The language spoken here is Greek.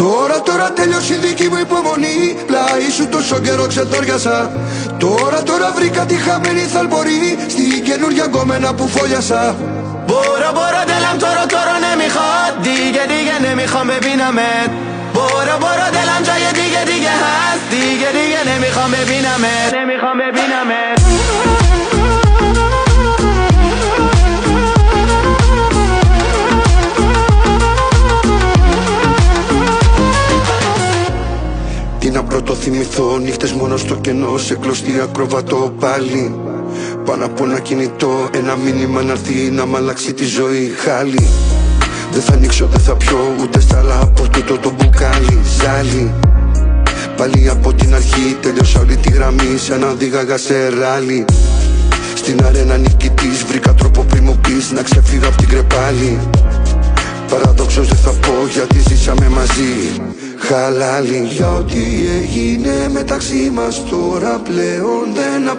Τώρα τέλειωσε η δική μου υπομονή. Πλάι σου τόσο καιρό ξετόριασα. Τώρα βρήκα τη χαμένη θαλπορή στην καινούργια γκόμενα που φόλιασα. برو دلم تو رو نمیخواد دیگه نمیخوام ببینمت. برو دلم جای دیگه هست دیگه نمیخوام ببینمت. Τι να πρωτοθυμηθώ, νύχτες μόνο στο κενό, σε κλωστή ακροβατό πάλι. Πάνω από ένα κινητό, ένα μήνυμα να έρθει να μ' αλλάξει τη ζωή. Χάλι, δεν θα ανοίξω, δεν θα πιω ούτε στάλα από τούτο το μπουκάλι. Ζάλι, πάλι από την αρχή τέλειωσα όλη τη γραμμή σαν να οδήγαγα σε ράλι. Στην αρένα νικητής βρήκα τρόπο πριν μου πεις να ξεφύγω απ' την κρεπάλη. Παραδόξως δεν θα πω γιατί ζήσαμε μαζί. Χαλάλι, για ό,τι έγινε μεταξύ μας τώρα πλέον δεν